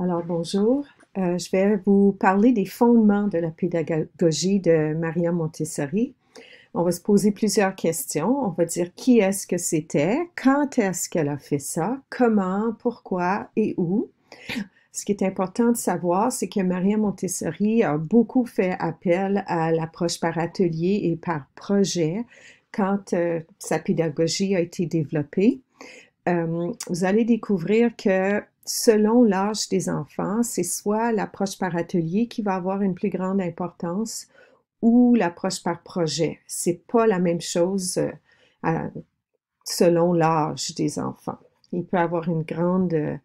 Alors bonjour, je vais vous parler des fondements de la pédagogie de Maria Montessori. On va se poser plusieurs questions. On va dire qui est-ce que c'était, quand est-ce qu'elle a fait ça, comment, pourquoi et où. Ce qui est important de savoir, c'est que Maria Montessori a beaucoup fait appel à l'approche par atelier et par projet quand sa pédagogie a été développée. Vous allez découvrir que selon l'âge des enfants, c'est soit l'approche par atelier qui va avoir une plus grande importance ou l'approche par projet. C'est pas la même chose selon l'âge des enfants. Il peut y avoir une grande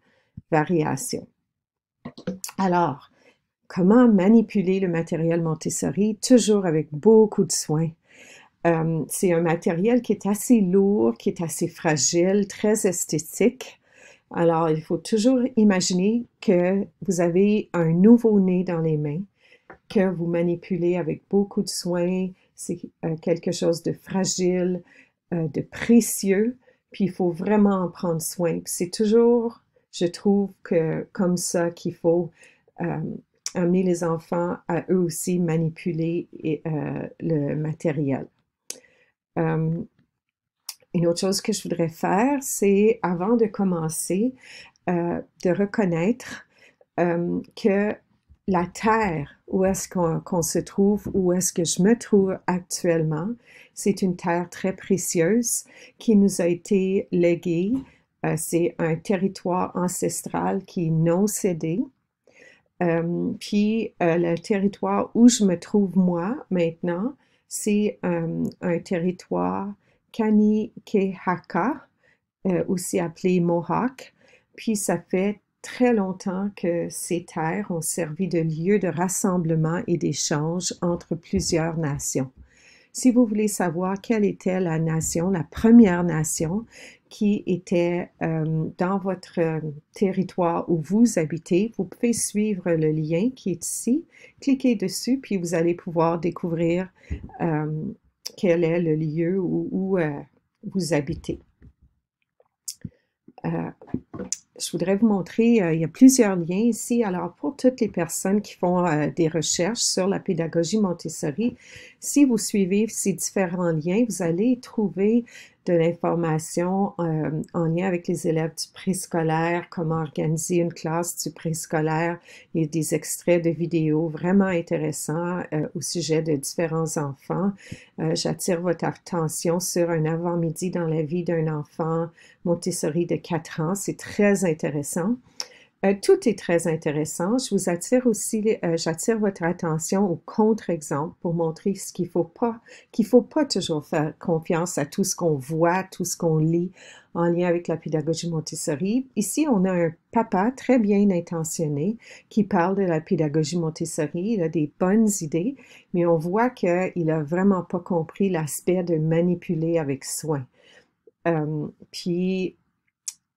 variation. Alors, comment manipuler le matériel Montessori? Toujours avec beaucoup de soin. C'est un matériel qui est assez lourd, qui est assez fragile, très esthétique. Alors, il faut toujours imaginer que vous avez un nouveau-né dans les mains, que vous manipulez avec beaucoup de soin. C'est quelque chose de fragile, de précieux, puis il faut vraiment en prendre soin. C'est toujours, je trouve, que comme ça qu'il faut amener les enfants à eux aussi manipuler le matériel. Une autre chose que je voudrais faire, c'est, avant de commencer, de reconnaître que la terre, où est-ce qu'on se trouve, où est-ce que je me trouve actuellement, c'est une terre très précieuse qui nous a été léguée. C'est un territoire ancestral qui est non cédé. Puis le territoire où je me trouve moi maintenant, c'est un territoire Kanikehaka, aussi appelé Mohawk. Puis ça fait très longtemps que ces terres ont servi de lieu de rassemblement et d'échange entre plusieurs nations. Si vous voulez savoir quelle était la nation, la première nation qui était dans votre territoire où vous habitez, vous pouvez suivre le lien qui est ici, cliquez dessus, puis vous allez pouvoir découvrir quel est le lieu où vous habitez. Je voudrais vous montrer, il y a plusieurs liens ici. Alors, pour toutes les personnes qui font des recherches sur la pédagogie Montessori, si vous suivez ces différents liens, vous allez trouver de l'information en lien avec les élèves du préscolaire, comment organiser une classe du préscolaire. Il y a des extraits de vidéos vraiment intéressants au sujet de différents enfants. J'attire votre attention sur un avant-midi dans la vie d'un enfant Montessori de 4 ans. C'est très intéressant. Tout est très intéressant. Je vous attire aussi, j'attire votre attention au contre-exemple pour montrer ce qu'il faut pas toujours faire confiance à tout ce qu'on voit, tout ce qu'on lit en lien avec la pédagogie Montessori. Ici, on a un papa très bien intentionné qui parle de la pédagogie Montessori. Il a des bonnes idées, mais on voit qu'il a vraiment pas compris l'aspect de manipuler avec soin. Puis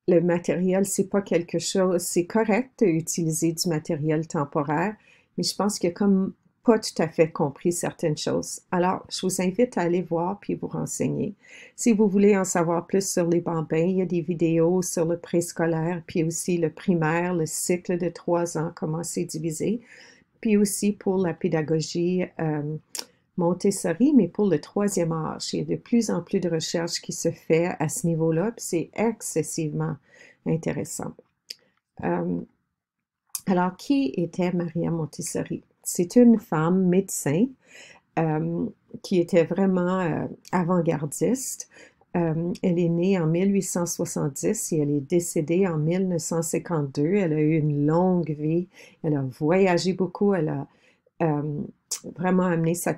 le matériel, c'est pas quelque chose, c'est correct d'utiliser du matériel temporaire, mais je pense qu'il a comme pas tout à fait compris certaines choses. Alors, je vous invite à aller voir puis vous renseigner. Si vous voulez en savoir plus sur les bambins, il y a des vidéos sur le préscolaire, puis aussi le primaire, le cycle de 3 ans, comment c'est divisé, puis aussi pour la pédagogie Montessori, mais pour le 3e âge. Il y a de plus en plus de recherches qui se fait à ce niveau-là, puis c'est excessivement intéressant. Alors, qui était Maria Montessori? C'est une femme médecin qui était vraiment avant-gardiste. Elle est née en 1870 et elle est décédée en 1952. Elle a eu une longue vie. Elle a voyagé beaucoup. Elle a vraiment amené sa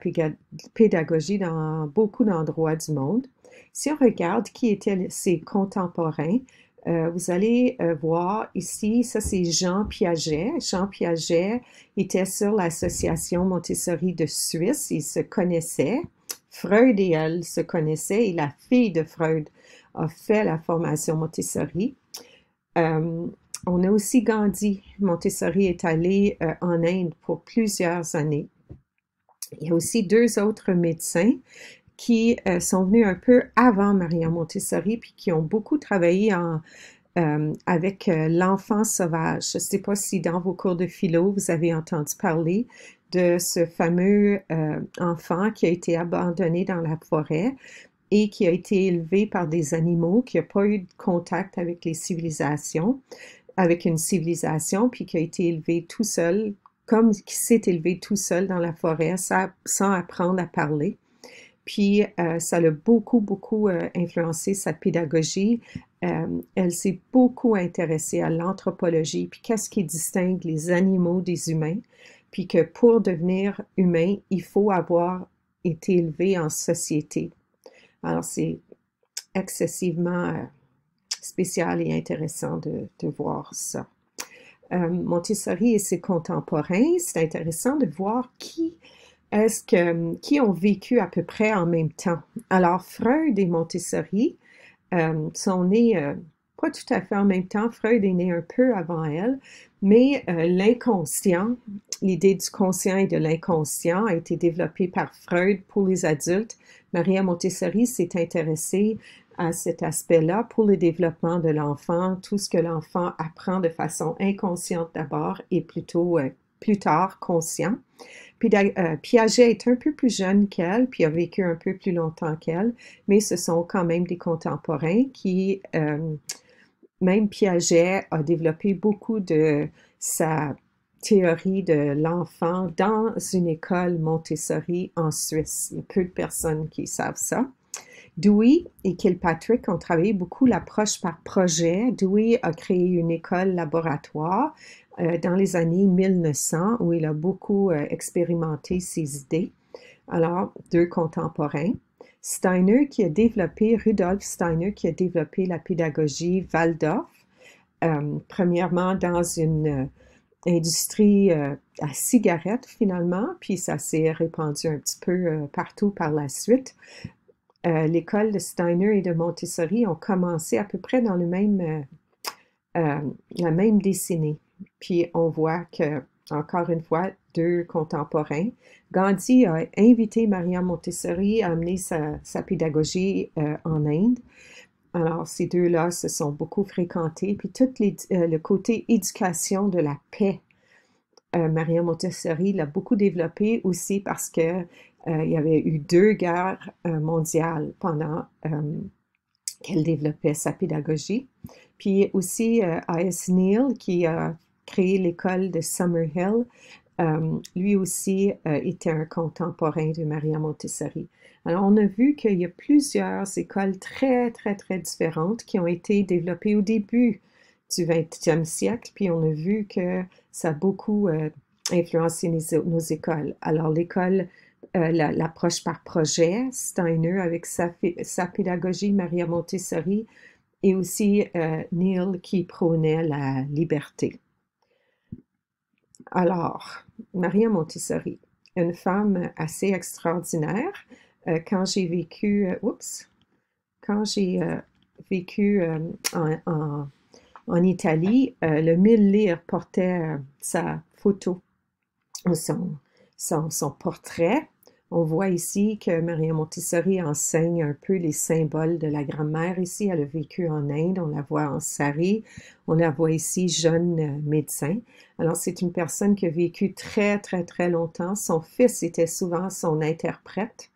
pédagogie dans beaucoup d'endroits du monde. Si on regarde qui étaient ses contemporains, vous allez voir ici, ça c'est Jean Piaget. Jean Piaget était sur l'association Montessori de Suisse. Ils se connaissaient. Freud et elle se connaissaient et la fille de Freud a fait la formation Montessori. On a aussi Gandhi. Montessori est allé en Inde pour plusieurs années. Il y a aussi 2 autres médecins qui sont venus un peu avant Maria Montessori puis qui ont beaucoup travaillé avec l'enfant sauvage. Je ne sais pas si dans vos cours de philo, vous avez entendu parler de ce fameux enfant qui a été abandonné dans la forêt et qui a été élevé par des animaux, qui n'a pas eu de contact avec les civilisations, avec une civilisation, puis qui a été élevé tout seul, comme qui s'est élevé tout seul dans la forêt, sans apprendre à parler. Puis ça l'a beaucoup influencé sa pédagogie. Elle s'est beaucoup intéressée à l'anthropologie, puis qu'est-ce qui distingue les animaux des humains, puis que pour devenir humain, il faut avoir été élevé en société. Alors c'est excessivement spécial et intéressant de voir ça. Montessori et ses contemporains, c'est intéressant de voir qui ont vécu à peu près en même temps. Alors, Freud et Montessori sont nés pas tout à fait en même temps. Freud est né un peu avant elle, mais l'inconscient, l'idée du conscient et de l'inconscient a été développée par Freud pour les adultes. Maria Montessori s'est intéressée à cet aspect-là pour le développement de l'enfant, tout ce que l'enfant apprend de façon inconsciente d'abord et plutôt plus tard conscient. Piaget est un peu plus jeune qu'elle, puis a vécu un peu plus longtemps qu'elle, mais ce sont quand même des contemporains qui, même Piaget a développé beaucoup de sa théorie de l'enfant dans une école Montessori en Suisse. Il y a peu de personnes qui savent ça. Dewey et Kilpatrick ont travaillé beaucoup l'approche par projet. Dewey a créé une école laboratoire dans les années 1900 où il a beaucoup expérimenté ses idées. Alors, deux contemporains. Rudolf Steiner qui a développé la pédagogie Waldorf, premièrement dans une industrie à cigarettes finalement, puis ça s'est répandu un petit peu partout par la suite. L'école de Steiner et de Montessori ont commencé à peu près dans la même décennie. Puis on voit que, encore une fois, deux contemporains. Gandhi a invité Maria Montessori à amener sa pédagogie en Inde. Alors, ces deux-là se sont beaucoup fréquentés. Puis tout le côté éducation de la paix, Maria Montessori l'a beaucoup développé aussi parce que il y avait eu deux guerres mondiales pendant qu'elle développait sa pédagogie. Puis aussi A.S. Neal qui a créé l'école de Summerhill, lui aussi était un contemporain de Maria Montessori. Alors on a vu qu'il y a plusieurs écoles très différentes qui ont été développées au début du 20e siècle, puis on a vu que ça a beaucoup influencé nos écoles. Alors l'école l'approche par projet, Steiner avec sa pédagogie, Maria Montessori, et aussi Neal qui prônait la liberté. Alors, Maria Montessori, une femme assez extraordinaire. Quand j'ai vécu en Italie, le Mille Lire portait sa photo, son portrait. On voit ici que Maria Montessori enseigne un peu les symboles de la grammaire ici. Elle a vécu en Inde, on la voit en sari, on la voit ici jeune médecin. Alors c'est une personne qui a vécu très longtemps. Son fils était souvent son interprète.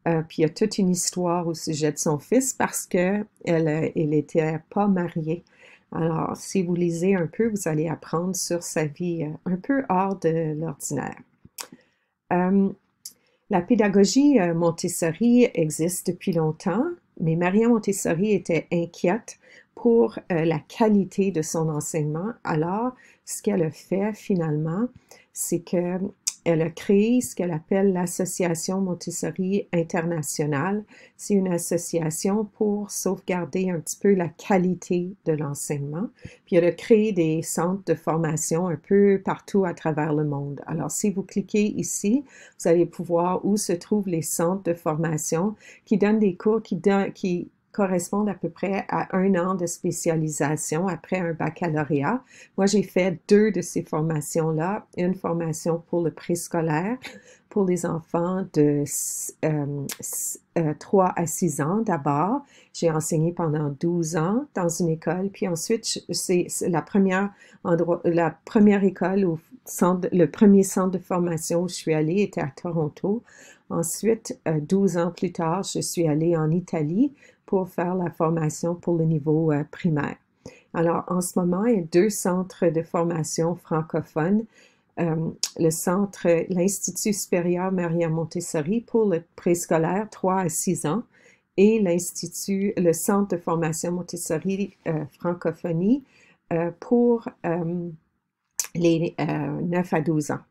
Puis il y a toute une histoire au sujet de son fils parce que elle était pas mariée. Alors si vous lisez un peu, vous allez apprendre sur sa vie un peu hors de l'ordinaire. La pédagogie Montessori existe depuis longtemps, mais Maria Montessori était inquiète pour la qualité de son enseignement. Alors, ce qu'elle a fait finalement, c'est qu'elle a créé ce qu'elle appelle l'Association Montessori internationale. C'est une association pour sauvegarder un petit peu la qualité de l'enseignement. Puis elle a créé des centres de formation un peu partout à travers le monde. Alors, si vous cliquez ici, vous allez pouvoir où se trouvent les centres de formation qui donnent des cours qui correspondent à peu près à 1 an de spécialisation après un baccalauréat. Moi, j'ai fait 2 de ces formations-là. Une formation pour le préscolaire, pour les enfants de 3 à 6 ans d'abord. J'ai enseigné pendant 12 ans dans une école, puis ensuite, c'est la première école ou le premier centre de formation où je suis allée était à Toronto. Ensuite, 12 ans plus tard, je suis allée en Italie pour faire la formation pour le niveau primaire. Alors, en ce moment, il y a 2 centres de formation francophones. L'Institut supérieur Maria Montessori pour le préscolaire 3 à 6 ans et le centre de formation Montessori francophonie pour les 9 à 12 ans.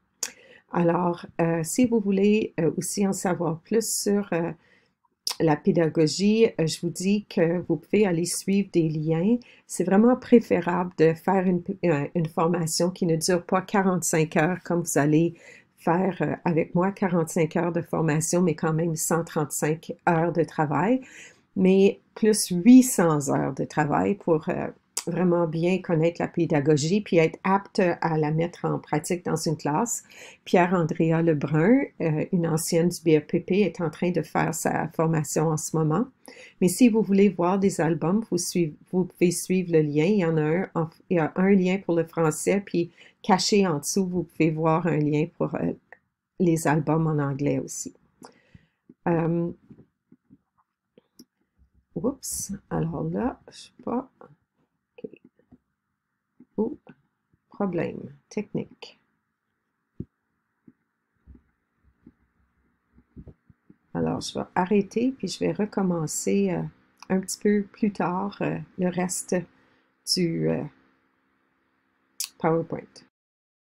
Alors, si vous voulez aussi en savoir plus sur la pédagogie, je vous dis que vous pouvez aller suivre des liens. C'est vraiment préférable de faire une formation qui ne dure pas 45 heures comme vous allez faire avec moi, 45 heures de formation, mais quand même 135 heures de travail, mais plus 800 heures de travail pour vraiment bien connaître la pédagogie puis être apte à la mettre en pratique dans une classe. Pierre-Andrea Lebrun, une ancienne du BEPP, est en train de faire sa formation en ce moment. Mais si vous voulez voir des albums, vous pouvez suivre le lien. Il y a un lien pour le français, puis caché en dessous, vous pouvez voir un lien pour les albums en anglais aussi. Oups, alors là, je sais pas. Problème technique. Alors, je vais arrêter puis je vais recommencer un petit peu plus tard le reste du PowerPoint.